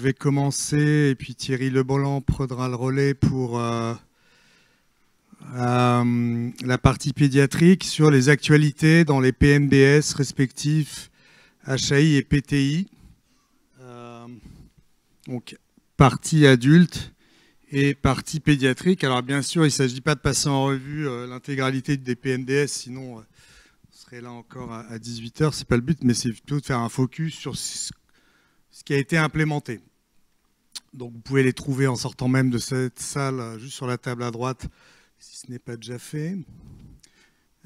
vais commencer et puis Thierry Leblanc prendra le relais pour la partie pédiatrique sur les actualités dans les PNBS respectifs HAI et PTI. Donc, partie adulte et partie pédiatrique. Alors, bien sûr, il ne s'agit pas de passer en revue l'intégralité des PNDS, sinon on serait là encore à 18h, ce n'est pas le but, mais c'est plutôt de faire un focus sur ce qui a été implémenté. Donc, vous pouvez les trouver en sortant même de cette salle, juste sur la table à droite, si ce n'est pas déjà fait.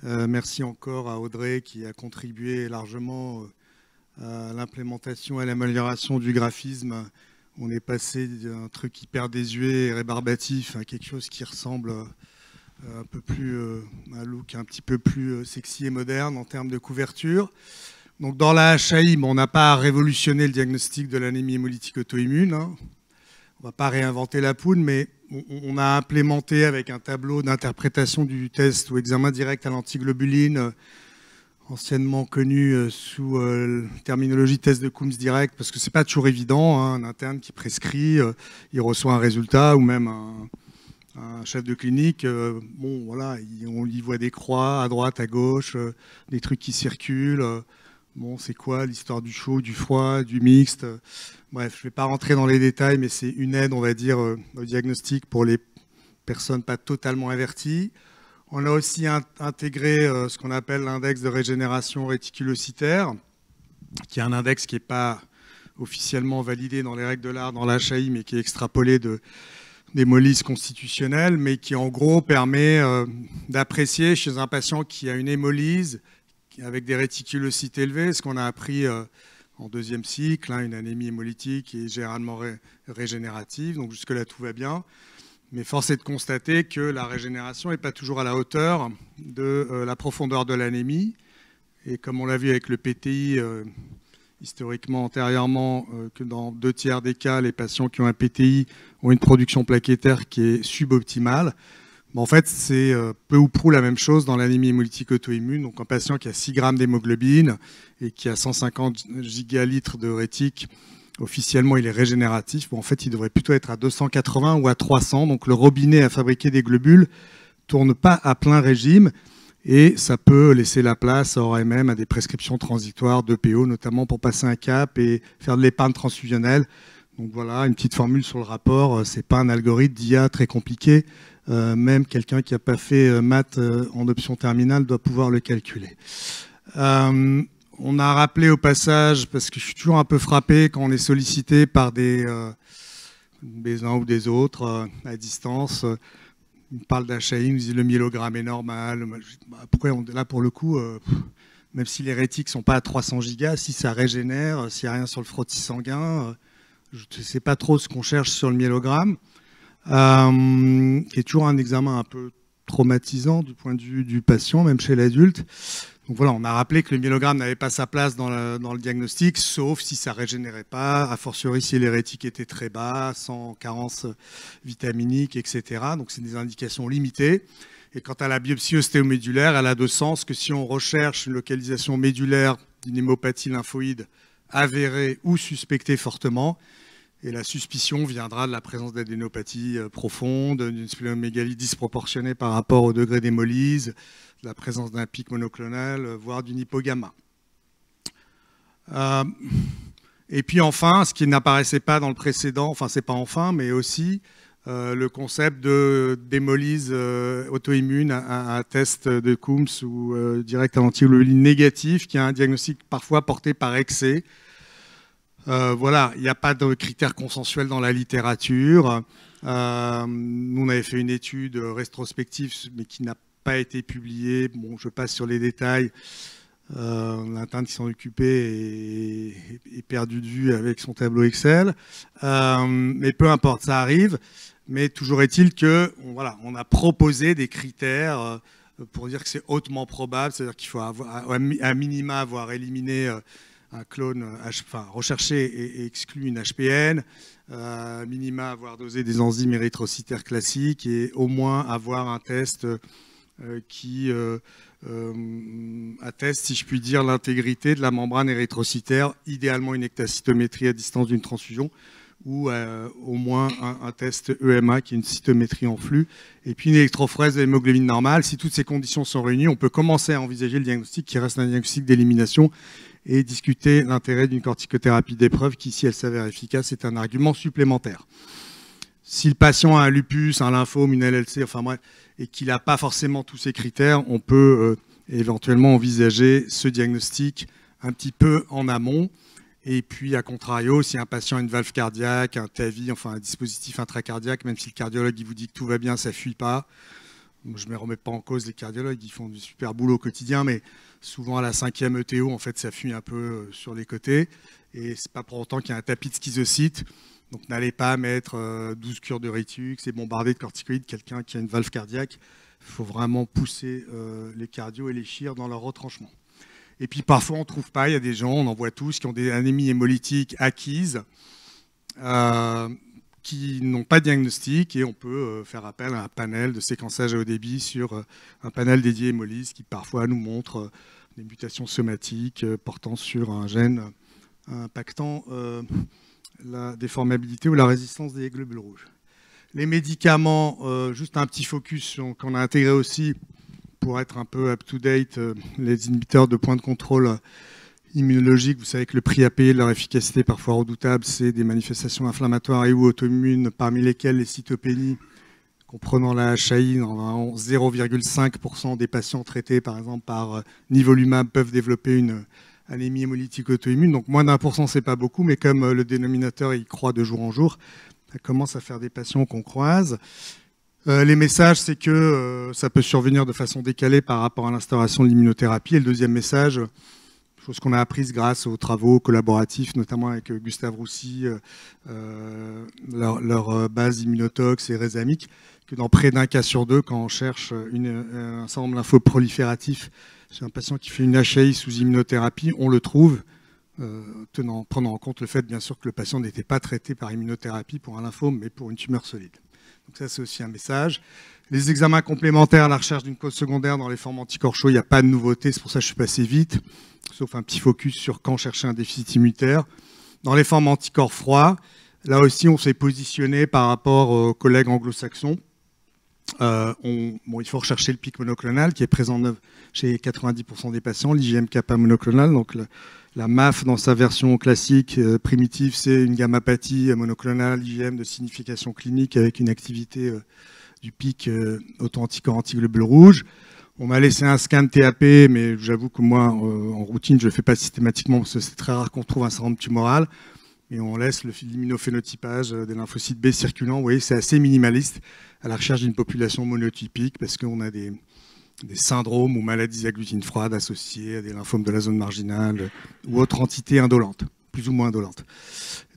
Merci encore à Audrey qui a contribué largement à l'implémentation et à l'amélioration du graphisme. On est passé d'un truc hyper désuet et rébarbatif à quelque chose qui ressemble un peu plus à un look un petit peu plus sexy et moderne en termes de couverture. Donc dans la HAI, on n'a pas révolutionné le diagnostic de l'anémie hémolytique auto-immune. On ne va pas réinventer la poudre, mais on a implémenté avec un tableau d'interprétation du test ou examen direct à l'antiglobuline, anciennement connu sous terminologie test de Coombs direct, parce que ce n'est pas toujours évident, hein, un interne qui prescrit, il reçoit un résultat, ou même un chef de clinique, bon voilà, on y voit des croix à droite, à gauche, des trucs qui circulent, bon c'est quoi l'histoire du chaud, du froid, du mixte, bref, je ne vais pas rentrer dans les détails, mais c'est une aide, on va dire, au diagnostic pour les personnes pas totalement averties. On a aussi intégré ce qu'on appelle l'index de régénération réticulocytaire, qui est un index qui n'est pas officiellement validé dans les règles de l'art dans l'HAI, mais qui est extrapolé d'hémolyse constitutionnelle, mais qui en gros permet d'apprécier chez un patient qui a une hémolyse avec des réticulocytes élevés, ce qu'on a appris en deuxième cycle, une anémie hémolytique qui est généralement régénérative, donc jusque-là tout va bien. Mais force est de constater que la régénération n'est pas toujours à la hauteur de la profondeur de l'anémie. Et comme on l'a vu avec le PTI, historiquement, antérieurement, que dans 2/3 des cas, les patients qui ont un PTI ont une production plaquettaire qui est suboptimale. En fait, c'est peu ou prou la même chose dans l'anémie hémolytique auto-immune. Donc un patient qui a 6 grammes d'hémoglobine et qui a 150 gigalitres de rétique, officiellement, il est régénératif. Bon, en fait, il devrait plutôt être à 280 ou à 300. Donc, le robinet à fabriquer des globules ne tourne pas à plein régime. Et ça peut laisser la place à ORMM, à des prescriptions transitoires d'EPO, notamment pour passer un cap et faire de l'épargne transfusionnelle. Donc, voilà, une petite formule sur le rapport. Ce n'est pas un algorithme d'IA très compliqué. Même quelqu'un qui n'a pas fait maths en option terminale doit pouvoir le calculer. On a rappelé au passage, parce que je suis toujours un peu frappé quand on est sollicité par des uns ou des autres à distance. Ils me parlent d'HAI, ils nous disent le myélogramme est normal. Pourquoi là, pour le coup, même si les rétiques ne sont pas à 300 gigas, si ça régénère, s'il n'y a rien sur le frottis sanguin, je ne sais pas trop ce qu'on cherche sur le myélogramme, qui est toujours un examen un peu traumatisant du point de vue du patient, même chez l'adulte. Donc voilà, on a rappelé que le myélogramme n'avait pas sa place dans le diagnostic, sauf si ça ne régénérait pas, a fortiori si les rétiques étaient très bas, sans carence vitaminique, etc. Donc c'est des indications limitées. Et quant à la biopsie ostéomédulaire, elle a de sens que si on recherche une localisation médulaire d'une hémopathie lymphoïde avérée ou suspectée fortement, et la suspicion viendra de la présence d'adénopathie profonde, d'une splénomégalie disproportionnée par rapport au degré d'hémolyse, de la présence d'un pic monoclonal, voire d'une hypogamma. Et puis enfin, ce qui n'apparaissait pas dans le précédent, enfin c'est pas enfin, mais aussi le concept d'hémolyse auto-immune à un test de Coombs ou direct à l'antiglobuline négatif, qui a un diagnostic parfois porté par excès. Voilà, il n'y a pas de critères consensuels dans la littérature. Nous, on avait fait une étude rétrospective, mais qui n'a pas été publiée. Bon, je passe sur les détails. L'interne qui s'en occupait est perdu de vue avec son tableau Excel. Mais peu importe, ça arrive. Mais toujours est-il que, voilà, on a proposé des critères pour dire que c'est hautement probable, c'est-à-dire qu'il faut avoir, à minima avoir éliminé un clone, enfin recherché et exclu une HPN, minima avoir dosé des enzymes érythrocytaires classiques et au moins avoir un test qui atteste, si je puis dire, l'intégrité de la membrane érythrocytaire, idéalement une ectacytométrie à distance d'une transfusion, ou au moins un test EMA qui est une cytométrie en flux, et puis une électrophorèse de l'hémoglobine normale. Si toutes ces conditions sont réunies, on peut commencer à envisager le diagnostic qui reste un diagnostic d'élimination et discuter l'intérêt d'une corticothérapie d'épreuve qui, si elle s'avère efficace, est un argument supplémentaire. Si le patient a un lupus, un lymphome, une LLC, enfin bref, et qu'il n'a pas forcément tous ces critères, on peut éventuellement envisager ce diagnostic un petit peu en amont. Et puis, à contrario, si un patient a une valve cardiaque, un TAVI, enfin un dispositif intracardiaque, même si le cardiologue il vous dit que tout va bien, ça ne fuit pas. Je ne me remets pas en cause les cardiologues, ils font du super boulot au quotidien, mais souvent à la 5e ETO, en fait, ça fuit un peu sur les côtés. Et ce n'est pas pour autant qu'il y a un tapis de schizocyte. Donc n'allez pas mettre 12 cures de Ritux et bombarder de corticoïdes quelqu'un qui a une valve cardiaque. Il faut vraiment pousser les cardios et les chires dans leur retranchement. Et puis parfois on ne trouve pas, il y a des gens, on en voit tous, qui ont des anémies hémolytiques acquises, qui n'ont pas de diagnostic, et on peut faire appel à un panel de séquençage à haut débit sur un panel dédié hémolyse qui parfois nous montre des mutations somatiques portant sur un gène impactant la déformabilité ou la résistance des globules rouges. Les médicaments, juste un petit focus qu'on a intégré aussi pour être un peu up-to-date, les inhibiteurs de points de contrôle immunologique. Vous savez que le prix à payer de leur efficacité parfois redoutable, c'est des manifestations inflammatoires et ou auto-immunes, parmi lesquelles les cytopénies, comprenant la HAI, dans 0,5% des patients traités par exemple par nivolumab peuvent développer une anémie hémolytique auto-immune. Donc moins d'1%, c'est pas beaucoup, mais comme le dénominateur il croît de jour en jour, ça commence à faire des patients qu'on croise. Les messages, c'est que ça peut survenir de façon décalée par rapport à l'instauration de l'immunothérapie. Et le deuxième message, chose qu'on a apprise grâce aux travaux collaboratifs, notamment avec Gustave Roussy, leur base immunotox et Rezamic, que dans près d'un cas sur deux, quand on cherche un syndrome lymphoprolifératif chez un patient qui fait une HAI sous immunothérapie, on le trouve, prenant en compte le fait, bien sûr, que le patient n'était pas traité par immunothérapie pour un lymphome, mais pour une tumeur solide. Donc ça, c'est aussi un message. Les examens complémentaires à la recherche d'une cause secondaire dans les formes anticorps chauds, il n'y a pas de nouveauté, c'est pour ça que je suis passé vite, sauf un petit focus sur quand chercher un déficit immunitaire. Dans les formes anticorps froids, là aussi, on s'est positionné par rapport aux collègues anglo-saxons. Il faut rechercher le pic monoclonal qui est présent chez 90% des patients, l'IgM kappa monoclonal. Donc la MAF dans sa version classique primitive, c'est une gammapathie monoclonale IgM de signification clinique avec une activité du pic auto-anticorps antiglobules rouges. On m'a laissé un scan TAP, mais j'avoue que moi, en routine, je ne le fais pas systématiquement parce que c'est très rare qu'on trouve un syndrome tumoral. Et on laisse l'immunophénotypage des lymphocytes B circulant. Vous voyez, c'est assez minimaliste à la recherche d'une population monotypique parce qu'on a des syndromes ou maladies agglutines froides associées à des lymphomes de la zone marginale ou autres entités indolentes, plus ou moins indolentes.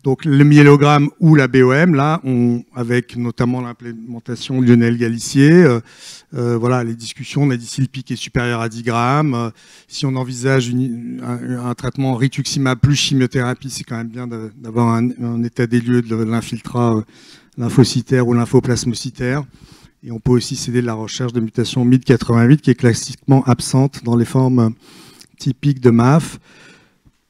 Donc le myélogramme ou la BOM, là, avec notamment l'implémentation de Lionel Galissier, voilà, les discussions, on a dit si le pic est supérieur à 10 grammes, si on envisage un traitement rituximab plus chimiothérapie, c'est quand même bien d'avoir un état des lieux de l'infiltrat lymphocytaire ou lymphoplasmocytaire. Et on peut aussi s'aider de la recherche de mutation MYD88 qui est classiquement absente dans les formes typiques de MAF.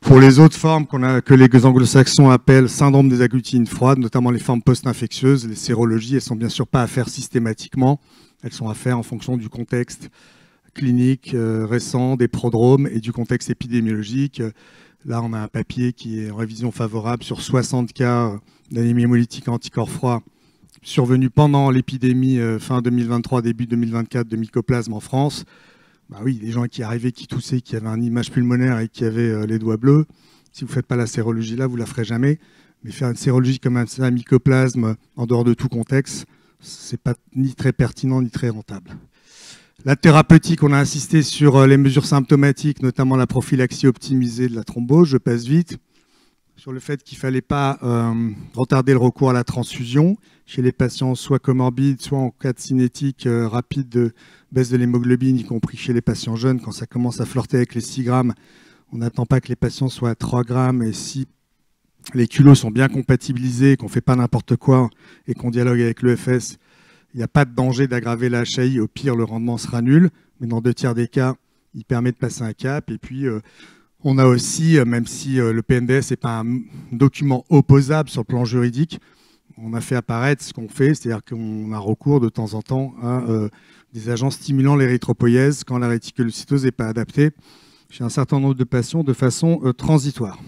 Pour les autres formes que les anglo-saxons appellent syndrome des agglutines froides, notamment les formes post-infectieuses, les sérologies, elles ne sont bien sûr pas à faire systématiquement. Elles sont à faire en fonction du contexte clinique récent, des prodromes et du contexte épidémiologique. Là, on a un papier qui est en révision favorable sur 60 cas d'anémie hémolytique anticorps froids survenus pendant l'épidémie fin 2023, début 2024 de mycoplasme en France. Bah oui, les gens qui arrivaient, qui toussaient, qui avaient une image pulmonaire et qui avaient les doigts bleus, si vous ne faites pas la sérologie là, vous ne la ferez jamais. Mais faire une sérologie comme un mycoplasme en dehors de tout contexte, ce n'est pas ni très pertinent ni très rentable. La thérapeutique, on a insisté sur les mesures symptomatiques, notamment la prophylaxie optimisée de la thrombose. Je passe vite. Sur le fait qu'il ne fallait pas retarder le recours à la transfusion chez les patients soit comorbides, soit en cas de cinétique rapide de baisse de l'hémoglobine, y compris chez les patients jeunes. Quand ça commence à flirter avec les 6 grammes, on n'attend pas que les patients soient à 3 grammes. Et si les culots sont bien compatibilisés, qu'on ne fait pas n'importe quoi et qu'on dialogue avec l'EFS, il n'y a pas de danger d'aggraver la HAI. Au pire, le rendement sera nul. Mais dans 2 tiers des cas, il permet de passer un cap. Et puis, On a aussi, même si le PNDS n'est pas un document opposable sur le plan juridique, on a fait apparaître ce qu'on fait, c'est-à-dire qu'on a recours de temps en temps à des agents stimulant l'érythropoïèse quand la réticulocytose n'est pas adaptée chez un certain nombre de patients de façon transitoire.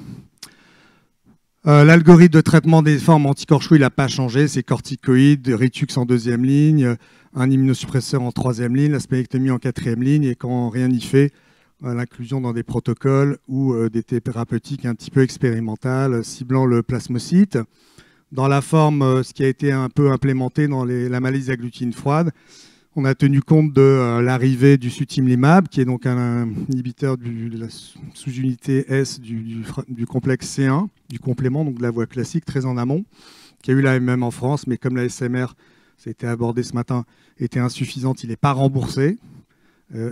L'algorithme de traitement des formes anticorps choues, il n'a pas changé. C'est corticoïdes, Ritux en 2e ligne, un immunosuppresseur en 3e ligne, la splénectomie en 4e ligne, et quand rien n'y fait, l'inclusion dans des protocoles ou des thérapeutiques un petit peu expérimentales, ciblant le plasmocyte. Dans la forme, ce qui a été un peu implémenté dans la maladie agglutine froide, on a tenu compte de l'arrivée du sutimlimab, qui est donc un inhibiteur de la sous-unité S du complexe C1, du complément, donc de la voie classique, très en amont, qui a eu la MM en France, mais comme la SMR, ça a été abordé ce matin, était insuffisante, il n'est pas remboursé.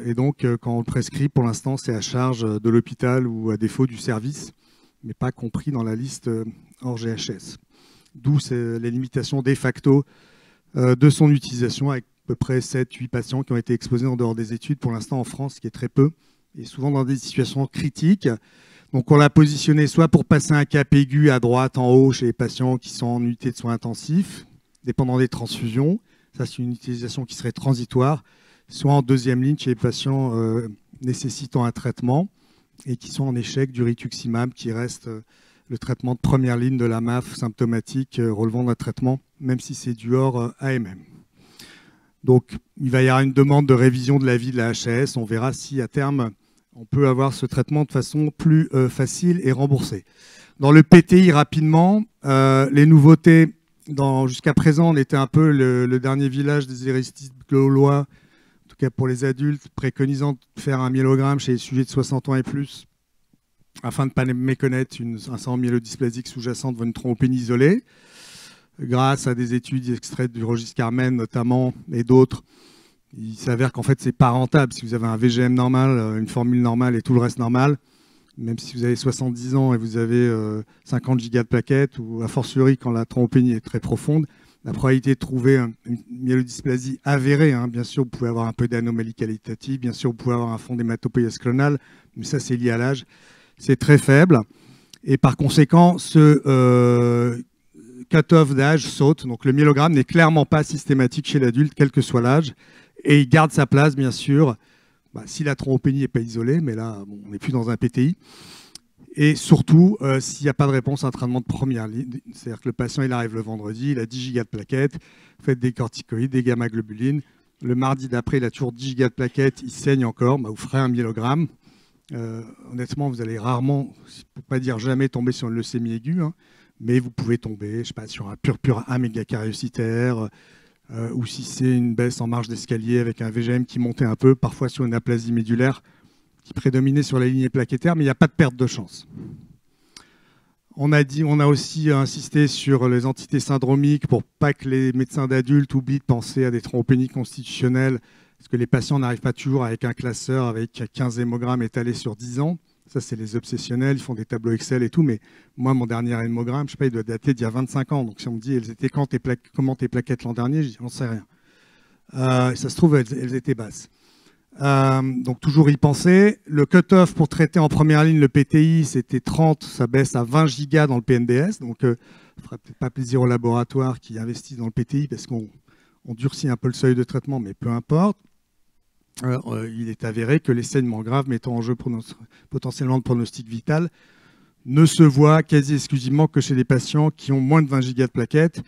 Et donc, quand on le prescrit, pour l'instant, c'est à charge de l'hôpital ou à défaut du service, mais pas compris dans la liste hors GHS. D'où les limitations de facto de son utilisation, avec à peu près 7-8 patients qui ont été exposés en dehors des études pour l'instant en France, ce qui est très peu, et souvent dans des situations critiques. Donc on l'a positionné soit pour passer un cap aigu à droite en haut chez les patients qui sont en unité de soins intensifs, dépendant des transfusions, ça c'est une utilisation qui serait transitoire, soit en 2e ligne chez les patients nécessitant un traitement et qui sont en échec du rituximab, qui reste le traitement de première ligne de la MAF symptomatique relevant d'un traitement, même si c'est du hors AMM. Donc, il va y avoir une demande de révision de l'avis de la HAS. On verra si, à terme, on peut avoir ce traitement de façon plus facile et remboursée. Dans le PTI, rapidement, les nouveautés, jusqu'à présent, on était un peu le dernier village des érythrocytes gaulois, en tout cas pour les adultes, préconisant de faire un myélogramme chez les sujets de 60 ans et plus, afin de ne pas méconnaître un syndrome myélodysplasique sous-jacent devant une thrombopénie isolée. Grâce à des études extraites du registre Carmen notamment et d'autres, il s'avère qu'en fait c'est pas rentable. Si vous avez un VGM normal, une formule normale et tout le reste normal, même si vous avez 70 ans et vous avez 50 gigas de plaquettes, ou a fortiori quand la thrombopénie est très profonde, la probabilité de trouver une myélodysplasie avérée, bien sûr vous pouvez avoir un peu d'anomalie qualitative, bien sûr vous pouvez avoir un fond d'hématopoïèse clonale, mais ça c'est lié à l'âge, c'est très faible. Et par conséquent, ce cut-off d'âge saute. Donc le myélogramme n'est clairement pas systématique chez l'adulte, quel que soit l'âge. Et il garde sa place, bien sûr, si la thrombopénie n'est pas isolée, mais là, on n'est plus dans un PTI. Et surtout, s'il n'y a pas de réponse à un traitement de première ligne, c'est-à-dire que le patient il arrive le vendredi, il a 10 gigas de plaquettes, vous faites des corticoïdes, des gamma-globulines. Le mardi d'après, il a toujours 10 gigas de plaquettes, il saigne encore, vous ferez un myélogramme. Honnêtement, vous allez rarement, pour ne pas dire jamais, tomber sur une leucémie aiguë, mais vous pouvez tomber, je ne sais pas, sur un pur A mégakaryocytaire, ou si c'est une baisse en marge d'escalier avec un VGM qui montait un peu, parfois sur une aplasie médulaire qui prédominait sur la lignée plaquettaire, mais il n'y a pas de perte de chance. On a aussi insisté sur les entités syndromiques pour pas que les médecins d'adultes oublient de penser à des thrombopénies constitutionnelles, parce que les patients n'arrivent pas toujours avec un classeur avec 15 hémogrammes étalés sur 10 ans. Ça, c'est les obsessionnels, ils font des tableaux Excel et tout, mais moi, mon dernier hémogramme, je sais pas, il doit dater d'il y a 25 ans. Donc, si on me dit, elles étaient comment tes plaquettes l'an dernier, je dis, j'en sais rien. Ça se trouve, elles étaient basses. Donc, toujours y penser. Le cut-off pour traiter en première ligne le PTI, c'était 30, ça baisse à 20 gigas dans le PNDS. Donc, ça ne fera peut-être pas plaisir aux laboratoires qui investissent dans le PTI parce qu'on durcit un peu le seuil de traitement, mais peu importe. Il est avéré que les saignements graves mettant en jeu potentiellement le pronostic vital ne se voient quasi exclusivement que chez des patients qui ont moins de 20 gigas de plaquettes,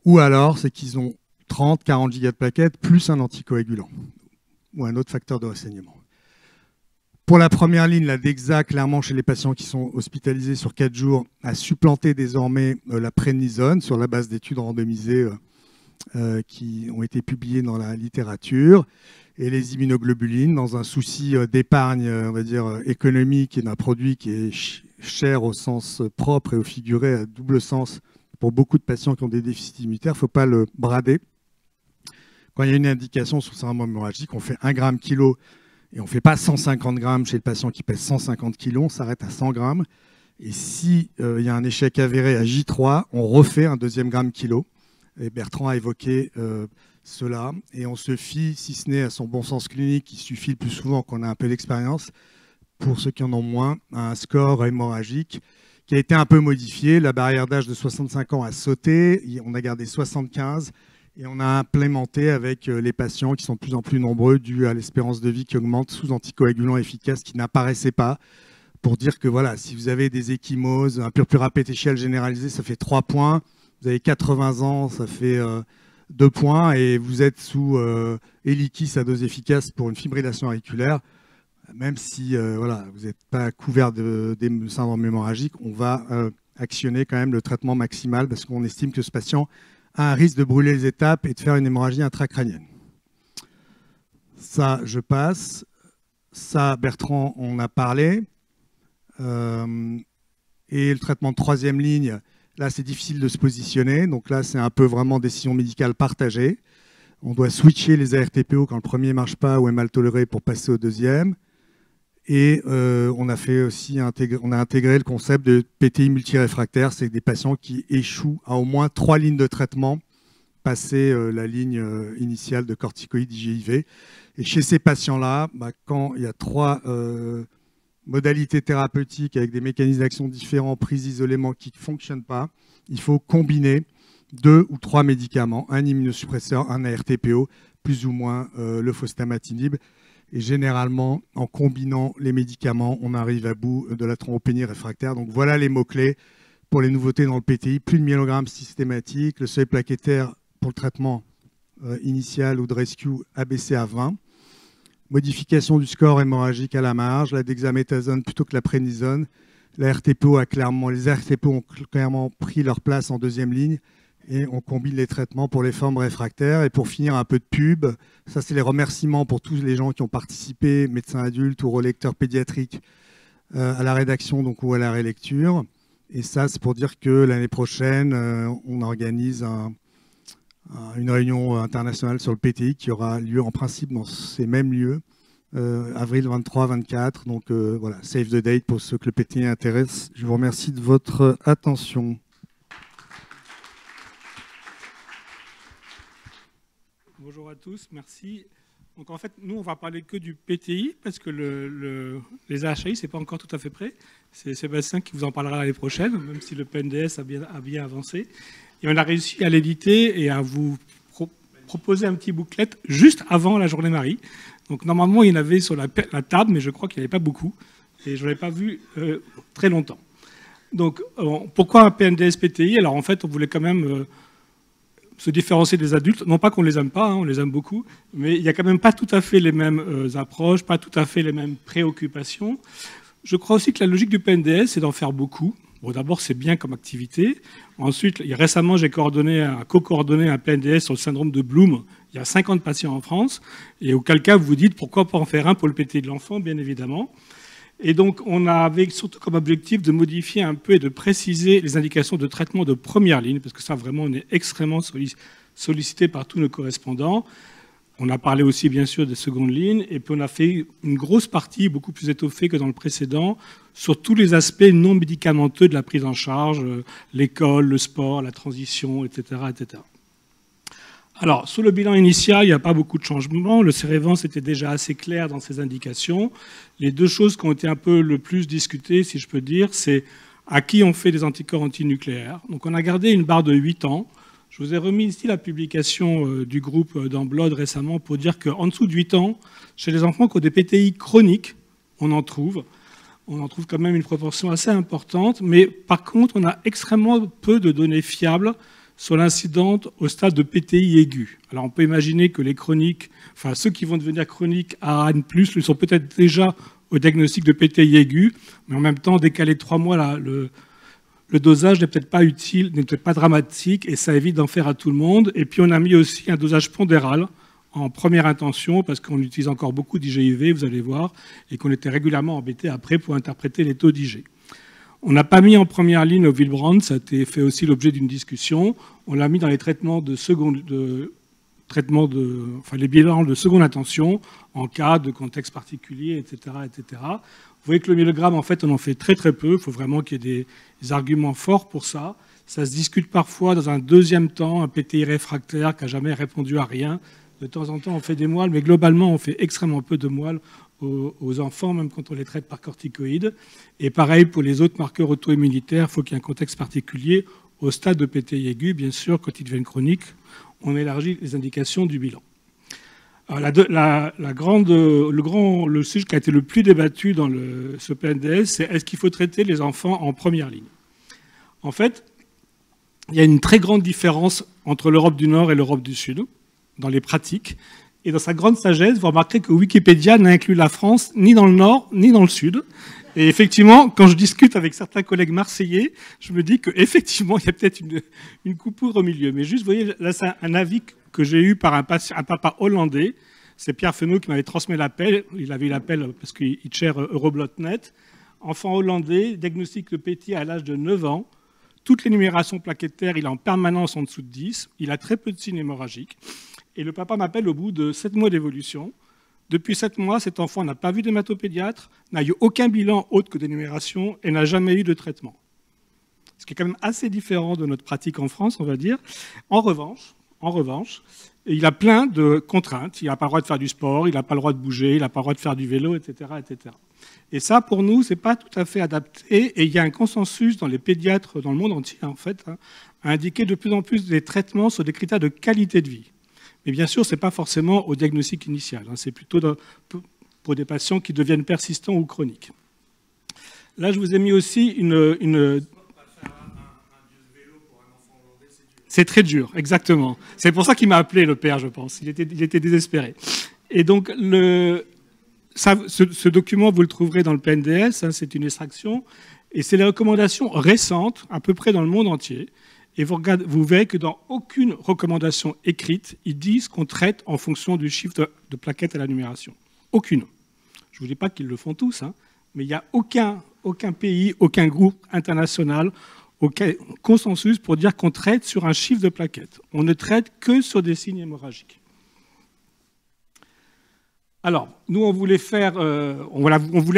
ou alors c'est qu'ils ont 30-40 gigas de plaquettes plus un anticoagulant ou un autre facteur de saignement. Pour la première ligne, la DEXA, clairement chez les patients qui sont hospitalisés sur 4 jours, a supplanté désormais la prédnisone sur la base d'études randomisées qui ont été publiées dans la littérature. Et les immunoglobulines, dans un souci d'épargne, on va dire, économique et d'un produit qui est cher au sens propre et au figuré à double sens pour beaucoup de patients qui ont des déficits immunitaires, il ne faut pas le brader. Quand il y a une indication sur le syndrome hémorragique, on fait 1 gramme kilo et on ne fait pas 150 grammes chez le patient qui pèse 150 kilos, on s'arrête à 100 grammes. Et s'il y a un échec avéré à J3, on refait un 2e gramme kilo. Et Bertrand a évoqué cela, et on se fie, si ce n'est à son bon sens clinique, il suffit le plus souvent qu'on a un peu d'expérience, pour ceux qui en ont moins, un score hémorragique qui a été un peu modifié. La barrière d'âge de 65 ans a sauté, on a gardé 75 et on a implémenté avec les patients qui sont de plus en plus nombreux dû à l'espérance de vie qui augmente sous anticoagulants efficaces qui n'apparaissaient pas, pour dire que voilà, si vous avez des ecchymoses, un purpura pétéchial généralisé, ça fait 3 points. Vous avez 80 ans, ça fait 2 points. Et vous êtes sous Eliquis à dose efficace pour une fibrillation auriculaire. Même si voilà, vous n'êtes pas couvert de syndrome hémorragique, on va actionner quand même le traitement maximal parce qu'on estime que ce patient a un risque de brûler les étapes et de faire une hémorragie intracrânienne. Ça, je passe. Ça, Bertrand, on a parlé. Et le traitement de 3e ligne, là, c'est difficile de se positionner. Donc là, c'est un peu vraiment décision médicale partagée. On doit switcher les ARTPO quand le premier ne marche pas ou est mal toléré pour passer au deuxième. Et on a fait aussi on a intégré le concept de PTI multiréfractaire. C'est des patients qui échouent à au moins 3 lignes de traitement, passer la ligne initiale de corticoïdes IGIV. Et chez ces patients-là, quand il y a 3 modalités thérapeutiques avec des mécanismes d'action différents, prises isolément qui ne fonctionnent pas, il faut combiner 2 ou 3 médicaments, un immunosuppresseur, un ARTPO, plus ou moins le fostamatinib. Et généralement, en combinant les médicaments, on arrive à bout de la thrombopénie réfractaire. Donc voilà les mots-clés pour les nouveautés dans le PTI. Plus de myélogrammes systématiques, le seuil plaquettaire pour le traitement initial ou de rescue abaissé à 20. Modification du score hémorragique à la marge, la dexaméthasone plutôt que la prénisone. Les RTPO ont clairement pris leur place en 2e ligne et on combine les traitements pour les formes réfractaires. Et pour finir, un peu de pub. Ça, c'est les remerciements pour tous les gens qui ont participé, médecins adultes ou relecteurs pédiatriques, à la rédaction donc, ou à la rélecture. Et ça, c'est pour dire que l'année prochaine, on organise une réunion internationale sur le PTI qui aura lieu en principe dans ces mêmes lieux, avril 23-24. Donc voilà, save the date pour ceux que le PTI intéresse. Je vous remercie de votre attention. Bonjour à tous, merci. Donc en fait, nous, on va parler que du PTI parce que les AHI, c'est pas encore tout à fait prêt. C'est Sébastien qui vous en parlera l'année prochaine, même si le PNDS a bien avancé. Et on a réussi à l'éditer et à vous proposer un petit booklet juste avant la Journée Marie. Donc normalement, il y en avait sur la table, mais je crois qu'il n'y avait pas beaucoup. Et je ne l'ai pas vu très longtemps. Donc pourquoi un PNDS PTI? Alors en fait, on voulait quand même se différencier des adultes. Non pas qu'on ne les aime pas, hein, on les aime beaucoup, mais il n'y a quand même pas tout à fait les mêmes approches, pas tout à fait les mêmes préoccupations. Je crois aussi que la logique du PNDS, c'est d'en faire beaucoup. Bon, d'abord, c'est bien comme activité. Ensuite, récemment, j'ai co-coordonné un PNDS sur le syndrome de Bloom. Il y a 50 patients en France. Et auquel cas, vous vous dites, pourquoi pas en faire un pour le PTI de l'enfant, bien évidemment. Et donc, on avait surtout comme objectif de modifier un peu et de préciser les indications de traitement de première ligne, parce que ça, vraiment, on est extrêmement sollicité par tous nos correspondants. On a parlé aussi, bien sûr, des secondes lignes, et puis on a fait une grosse partie, beaucoup plus étoffée que dans le précédent, sur tous les aspects non médicamenteux de la prise en charge, l'école, le sport, la transition, etc., etc. Alors, sur le bilan initial, il n'y a pas beaucoup de changements. Le Cerevan, c'était déjà assez clair dans ses indications. Les 2 choses qui ont été un peu le plus discutées, si je peux dire, c'est à qui on fait des anticorps antinucléaires. Donc, on a gardé une barre de 8 ans. Je vous ai remis ici la publication du groupe dans Blood récemment pour dire qu'en dessous de 8 ans, chez les enfants qui ont des PTI chroniques, on en trouve quand même une proportion assez importante. Mais par contre, on a extrêmement peu de données fiables sur l'incidence au stade de PTI aigu. Alors on peut imaginer que les chroniques, enfin ceux qui vont devenir chroniques à AN+, le sont peut-être déjà au diagnostic de PTI aigu, mais en même temps, décaler de 3 mois, là, le dosage n'est peut-être pas utile, n'est peut-être pas dramatique, et ça évite d'en faire à tout le monde. Et puis on a mis aussi un dosage pondéral en première intention, parce qu'on utilise encore beaucoup d'IGIV, vous allez voir, et qu'on était régulièrement embêté après pour interpréter les taux d'IG. On n'a pas mis en première ligne au Willebrand, ça a été fait aussi l'objet d'une discussion. On l'a mis dans les traitements les bilans de seconde intention, en cas de contexte particulier, etc., etc. Vous voyez que le milligramme, en fait, on en fait très très peu. Il faut vraiment qu'il y ait des arguments forts pour ça. Ça se discute parfois dans un deuxième temps, un PTI réfractaire qui n'a jamais répondu à rien. De temps en temps, on fait des moelles, mais globalement, on fait extrêmement peu de moelles aux enfants, même quand on les traite par corticoïdes. Et pareil pour les autres marqueurs auto-immunitaires, il faut qu'il y ait un contexte particulier. Au stade de PTI aigu, bien sûr, quand ils deviennent chroniques, on élargit les indications du bilan. Alors, le sujet qui a été le plus débattu dans ce PNDS, c'est est-ce qu'il faut traiter les enfants en première ligne? En fait, il y a une très grande différence entre l'Europe du Nord et l'Europe du Sud dans les pratiques. Et dans sa grande sagesse, vous remarquerez que Wikipédia n'inclut la France ni dans le Nord ni dans le Sud. Et effectivement, quand je discute avec certains collègues marseillais, je me dis qu'effectivement, il y a peut-être une coupure au milieu. Mais juste, vous voyez, là, c'est un avis que j'ai eu par un papa hollandais. C'est Pierre Fenot qui m'avait transmis l'appel. Il avait eu l'appel parce qu'il gère Euroblot.net. Enfant hollandais, diagnostic de PTI à l'âge de 9 ans. Toute l'énumération plaquettaire, il est en permanence en dessous de 10. Il a très peu de signes hémorragiques. Et le papa m'appelle au bout de 7 mois d'évolution. Depuis 7 mois, cet enfant n'a pas vu d'hématopédiatre, n'a eu aucun bilan autre que d'énumération et n'a jamais eu de traitement. Ce qui est quand même assez différent de notre pratique en France, on va dire. En revanche, il a plein de contraintes. Il n'a pas le droit de faire du sport, il n'a pas le droit de bouger, il n'a pas le droit de faire du vélo, etc., etc. Et ça, pour nous, ce n'est pas tout à fait adapté. Et il y a un consensus dans les pédiatres dans le monde entier, en fait, à indiquer de plus en plus des traitements sur des critères de qualité de vie. Mais bien sûr, ce n'est pas forcément au diagnostic initial. C'est plutôt pour des patients qui deviennent persistants ou chroniques. Là, je vous ai mis aussi une... C'est très dur, exactement. C'est pour ça qu'il m'a appelé, le père, je pense. Il était désespéré. Et donc, ce document, vous le trouverez dans le PNDS. C'est une extraction. Et c'est les recommandations récentes, à peu près dans le monde entier. Et vous verrez que dans aucune recommandation écrite, ils disent qu'on traite en fonction du chiffre de plaquettes à la numération. Aucune. Je ne vous dis pas qu'ils le font tous, mais il n'y a aucun pays, aucun groupe international, aucun consensus pour dire qu'on traite sur un chiffre de plaquettes. On ne traite que sur des signes hémorragiques. Alors, nous, on voulait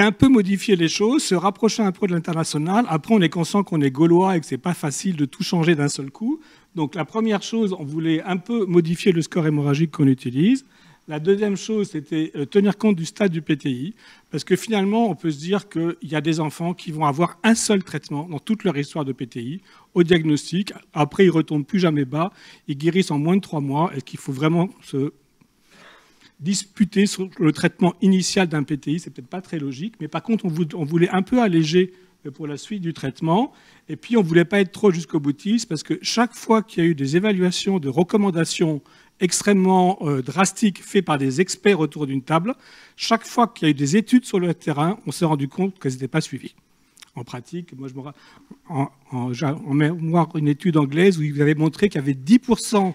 un peu modifier les choses, se rapprocher un peu de l'international. Après, on est conscient qu'on est gaulois et que ce n'est pas facile de tout changer d'un seul coup. Donc, la première chose, on voulait un peu modifier le score hémorragique qu'on utilise. La deuxième chose, c'était tenir compte du stade du PTI, parce que finalement, on peut se dire qu'il y a des enfants qui vont avoir un seul traitement dans toute leur histoire de PTI, au diagnostic. Après, ils ne retournent plus jamais bas, ils guérissent en moins de 3 mois, et qu'il faut vraiment se disputer sur le traitement initial d'un PTI. C'est peut-être pas très logique, mais par contre, on voulait un peu alléger pour la suite du traitement, et puis on ne voulait pas être trop jusqu'au boutiste, parce que chaque fois qu'il y a eu des évaluations de recommandations extrêmement drastiques faites par des experts autour d'une table, chaque fois qu'il y a eu des études sur le terrain, on s'est rendu compte qu'elles n'étaient pas suivies. En pratique, moi, en mémoire une étude anglaise où ils avaient montré qu'il y avait 10%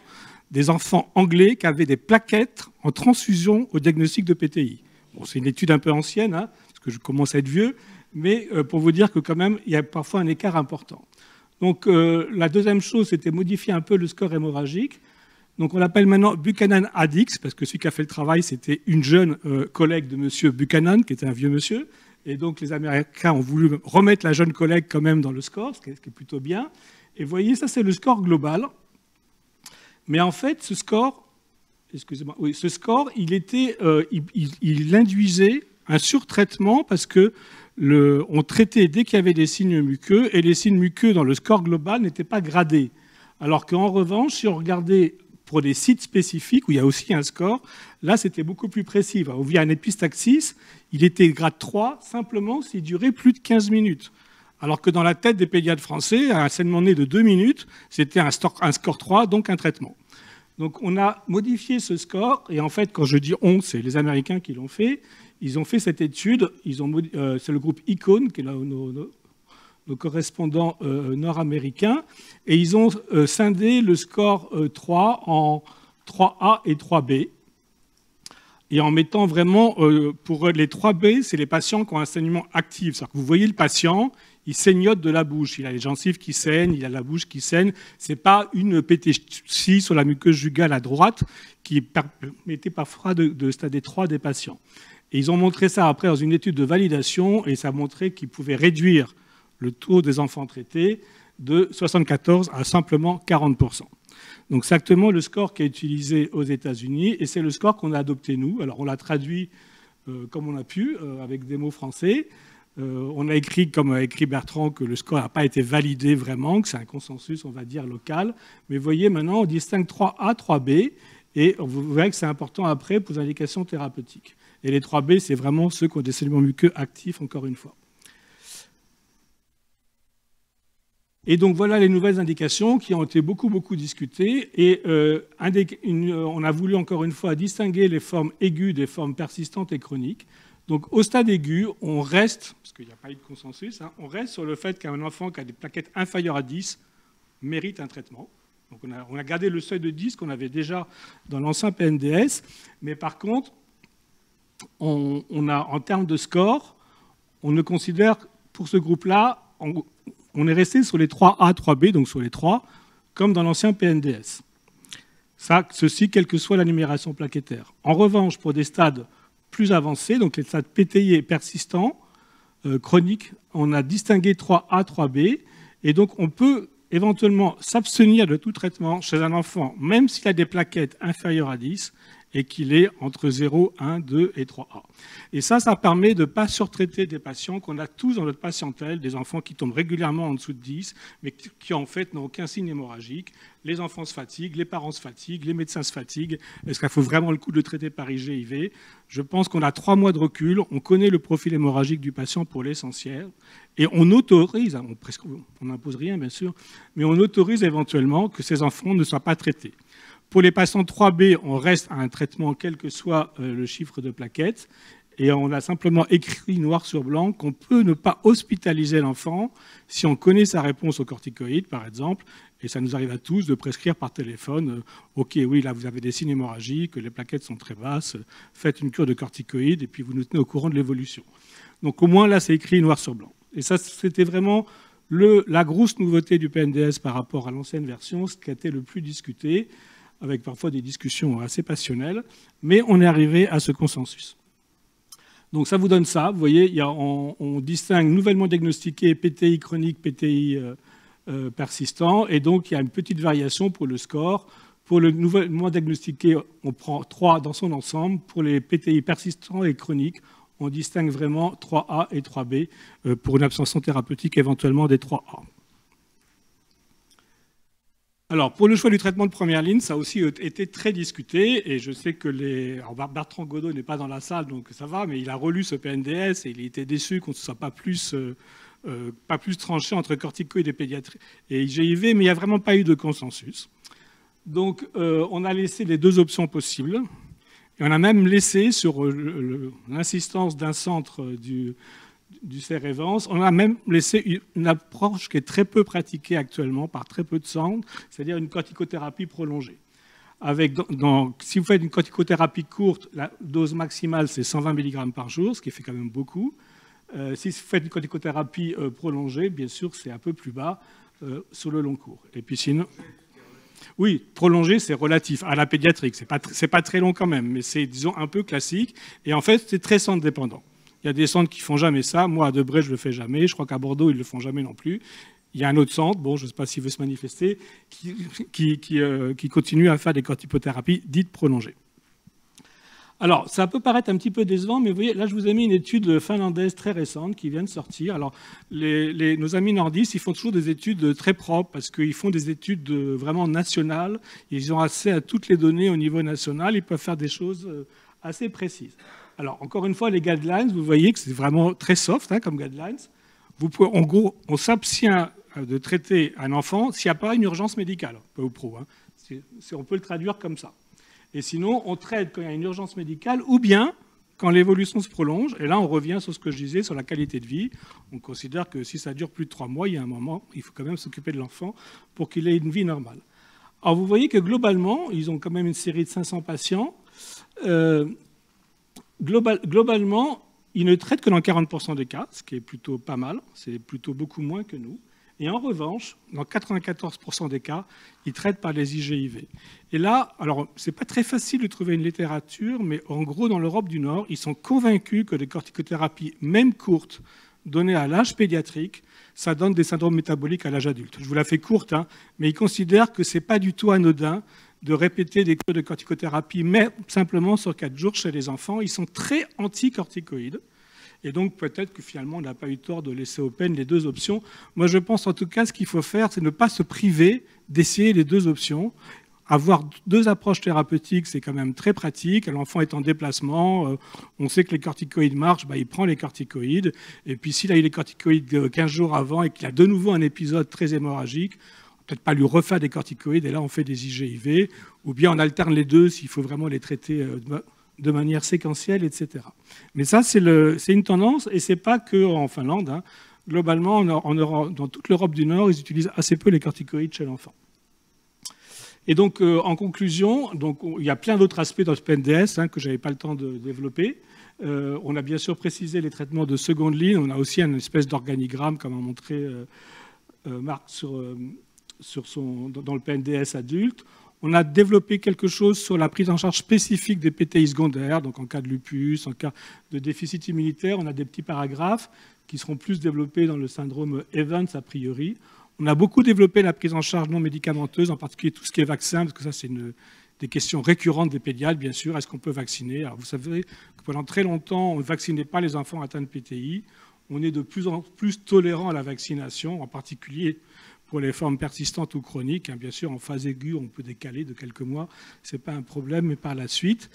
des enfants anglais qui avaient des plaquettes en transfusion au diagnostic de PTI. Bon, c'est une étude un peu ancienne, parce que je commence à être vieux, mais pour vous dire que quand même, il y a parfois un écart important. Donc la deuxième chose, c'était modifier un peu le score hémorragique. Donc on l'appelle maintenant Buchanan Addix, parce que celui qui a fait le travail, c'était une jeune collègue de M. Buchanan, qui était un vieux monsieur. Et donc les Américains ont voulu remettre la jeune collègue quand même dans le score, ce qui est plutôt bien. Et vous voyez, ça c'est le score global. Mais en fait, ce score, il induisait un surtraitement parce que on traitait dès qu'il y avait des signes muqueux, et les signes muqueux dans le score global n'étaient pas gradés. Alors qu'en revanche, si on regardait pour des sites spécifiques où il y a aussi un score, là c'était beaucoup plus précis. On vit un épistaxis, il était grade 3 simplement s'il durait plus de 15 minutes. Alors que dans la tête des pédiatres français, un saignement-de-nez de 2 minutes, c'était un score 3, donc un traitement. Donc on a modifié ce score, et en fait, quand je dis on, c'est les Américains qui l'ont fait. Ils ont fait cette étude, c'est le groupe ICON, qui est là, nos correspondants nord-américains, et ils ont scindé le score 3 en 3A et 3B. Et en mettant vraiment, pour les 3B, c'est les patients qui ont un saignement actif. C'est-à-dire que vous voyez le patient, il saignote de la bouche. Il a les gencives qui saignent, il a la bouche qui saigne. Ce n'est pas une pétéchie sur la muqueuse jugale à droite qui permettait parfois de stade 3 des patients. Et ils ont montré ça après dans une étude de validation, et ça a montré qu'ils pouvaient réduire le taux des enfants traités de 74 à simplement 40%. Donc c'est actuellement le score qui est utilisé aux États-Unis, et c'est le score qu'on a adopté nous. Alors on l'a traduit comme on a pu, avec des mots français. On a écrit, comme a écrit Bertrand, que le score n'a pas été validé vraiment, que c'est un consensus, on va dire, local. Mais vous voyez, maintenant, on distingue 3A, 3B, et vous verrez que c'est important après pour les indications thérapeutiques. Et les 3B, c'est vraiment ceux qui ont des saignements muqueux actifs, encore une fois. Et donc voilà les nouvelles indications qui ont été beaucoup discutées. Et on a voulu encore une fois distinguer les formes aiguës des formes persistantes et chroniques. Donc au stade aigu, on reste, parce qu'il n'y a pas eu de consensus, on reste sur le fait qu'un enfant qui a des plaquettes inférieures à 10 mérite un traitement. Donc on a gardé le seuil de 10 qu'on avait déjà dans l'ancien PNDS. Mais par contre, on a, en termes de score, on ne considère, pour ce groupe-là, on est resté sur les 3A, 3B, donc sur les 3, comme dans l'ancien PNDS. Ceci, quelle que soit la numération plaquettaire. En revanche, pour des stades plus avancés, donc les stades PTI et persistants, chroniques, on a distingué 3A, 3B, et donc on peut éventuellement s'abstenir de tout traitement chez un enfant, même s'il a des plaquettes inférieures à 10, et qu'il est entre 0, 1, 2 et 3A. Et ça permet de ne pas surtraiter des patients qu'on a tous dans notre patientèle, des enfants qui tombent régulièrement en dessous de 10, mais qui en fait n'ont aucun signe hémorragique. Les enfants se fatiguent, les parents se fatiguent, les médecins se fatiguent. Est-ce qu'il faut vraiment le coup de le traiter par IGIV? Je pense qu'on a 3 mois de recul, on connaît le profil hémorragique du patient pour l'essentiel, et on autorise, on n'impose rien bien sûr, mais on autorise éventuellement que ces enfants ne soient pas traités. Pour les patients 3B, on reste à un traitement quel que soit le chiffre de plaquettes. Et on a simplement écrit noir sur blanc qu'on peut ne pas hospitaliser l'enfant si on connaît sa réponse aux corticoïdes, par exemple. Et ça nous arrive à tous de prescrire par téléphone « Ok, oui, là, vous avez des signes hémorragiques, les plaquettes sont très basses, faites une cure de corticoïdes et puis vous nous tenez au courant de l'évolution. » Donc au moins, là, c'est écrit noir sur blanc. Et ça, c'était vraiment la grosse nouveauté du PNDS par rapport à l'ancienne version, ce qui a été le plus discuté, avec parfois des discussions assez passionnelles, mais on est arrivé à ce consensus. Donc ça vous donne ça, vous voyez, on distingue nouvellement diagnostiqué PTI chronique, PTI persistant, et donc il y a une petite variation pour le score. Pour le nouvellement diagnostiqué, on prend 3 dans son ensemble. Pour les PTI persistants et chroniques, on distingue vraiment 3A et 3B pour une abstention thérapeutique éventuellement des 3A. Alors, pour le choix du traitement de première ligne, ça a aussi été très discuté, et je sais que alors Bertrand Godot n'est pas dans la salle, donc ça va, mais il a relu ce PNDS, et il était déçu qu'on ne soit pas plus tranché entre corticoïdes et pédiatrie et IGIV, mais il n'y a vraiment pas eu de consensus. Donc, on a laissé les 2 options possibles, et on a même laissé, sur l'insistance d'un centre du CEREVANS, on a même laissé une approche qui est très peu pratiquée actuellement par très peu de centres, c'est-à-dire une corticothérapie prolongée. Si vous faites une corticothérapie courte, la dose maximale c'est 120 mg par jour, ce qui fait quand même beaucoup. Si vous faites une corticothérapie prolongée, bien sûr c'est un peu plus bas sur le long cours. Et puis sinon, oui, prolongé c'est relatif à la pédiatrique, c'est pas très long quand même, mais c'est disons un peu classique. Et en fait c'est très centre dépendant. Il y a des centres qui ne font jamais ça. Moi, à Debré, je ne le fais jamais. Je crois qu'à Bordeaux, ils ne le font jamais non plus. Il y a un autre centre, bon, je ne sais pas s'il veut se manifester, qui continue à faire des corticothérapies dites prolongées. Alors, ça peut paraître un petit peu décevant, mais vous voyez, là, je vous ai mis une étude finlandaise très récente qui vient de sortir. Alors, nos amis nordistes, ils font toujours des études très propres parce qu'ils font des études vraiment nationales. Ils ont accès à toutes les données au niveau national. Ils peuvent faire des choses assez précises. Alors, encore une fois, les guidelines, vous voyez que c'est vraiment très soft comme guidelines. En gros, on s'abstient de traiter un enfant s'il n'y a pas une urgence médicale, peu ou prou. On peut le traduire comme ça. Et sinon, on traite quand il y a une urgence médicale ou bien quand l'évolution se prolonge. Et là, on revient sur ce que je disais, sur la qualité de vie. On considère que si ça dure plus de 3 mois, il y a un moment, il faut quand même s'occuper de l'enfant pour qu'il ait une vie normale. Alors, vous voyez que globalement, ils ont quand même une série de 500 patients. Globalement, ils ne traitent que dans 40% des cas, ce qui est plutôt pas mal, c'est plutôt beaucoup moins que nous. Et en revanche, dans 94% des cas, ils traitent par les IGIV. Et là, alors, c'est pas très facile de trouver une littérature, mais en gros, dans l'Europe du Nord, ils sont convaincus que les corticothérapies, même courtes, données à l'âge pédiatrique, ça donne des syndromes métaboliques à l'âge adulte. Je vous la fais courte, mais ils considèrent que c'est pas du tout anodin de répéter des cours de corticothérapie, mais simplement sur 4 jours chez les enfants. Ils sont très anti-corticoïdes. Et donc, peut-être que finalement, on n'a pas eu tort de laisser open les 2 options. Moi, je pense en tout cas, ce qu'il faut faire, c'est ne pas se priver d'essayer les 2 options. Avoir 2 approches thérapeutiques, c'est quand même très pratique. L'enfant est en déplacement, on sait que les corticoïdes marchent, il prend les corticoïdes. Et puis, s'il a eu les corticoïdes 15 jours avant et qu'il a de nouveau un épisode très hémorragique, peut-être pas lui refaire des corticoïdes, et là, on fait des IGIV. Ou bien on alterne les 2 s'il faut vraiment les traiter de manière séquentielle, etc. Mais ça, c'est une tendance, et ce n'est pas qu'en Finlande. Hein. Globalement, dans toute l'Europe du Nord, ils utilisent assez peu les corticoïdes chez l'enfant. Et donc, en conclusion, il y a plein d'autres aspects dans ce PNDS que je n'avais pas le temps de développer. On a bien sûr précisé les traitements de seconde ligne. On a aussi une espèce d'organigramme, comme a montré Marc dans le PNDS adulte. On a développé quelque chose sur la prise en charge spécifique des PTI secondaires, donc en cas de lupus, en cas de déficit immunitaire. On a des petits paragraphes qui seront plus développés dans le syndrome Evans, a priori. On a beaucoup développé la prise en charge non médicamenteuse, en particulier tout ce qui est vaccin, parce que ça, c'est des questions récurrentes des pédiatres, bien sûr. Est-ce qu'on peut vacciner? Alors, vous savez que pendant très longtemps, on ne vaccinait pas les enfants atteints de PTI. On est de plus en plus tolérant à la vaccination, en particulier pour les formes persistantes ou chroniques. Bien sûr, en phase aiguë, on peut décaler de quelques mois. Ce n'est pas un problème, mais par la suite.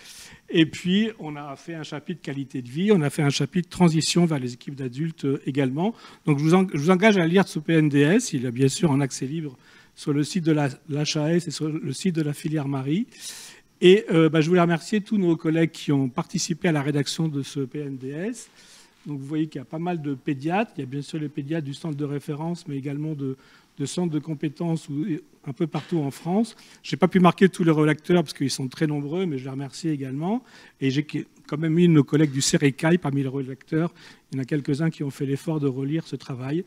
Et puis, on a fait un chapitre qualité de vie. On a fait un chapitre transition vers les équipes d'adultes également. Donc, je vous engage à lire ce PNDS. Il y a bien sûr en accès libre sur le site de l'HAS et sur le site de la filière Marie. Et je voulais remercier tous nos collègues qui ont participé à la rédaction de ce PNDS. Donc, vous voyez qu'il y a pas mal de pédiatres. Il y a bien sûr les pédiatres du centre de référence, mais également de centres de compétences un peu partout en France. Je n'ai pas pu marquer tous les rédacteurs parce qu'ils sont très nombreux, mais je les remercie également. Et j'ai quand même mis nos collègues du CERECAI parmi les rédacteurs. Il y en a quelques-uns qui ont fait l'effort de relire ce travail.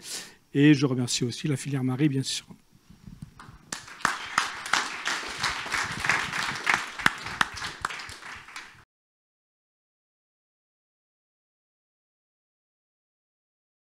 Et je remercie aussi la filière Marie, bien sûr.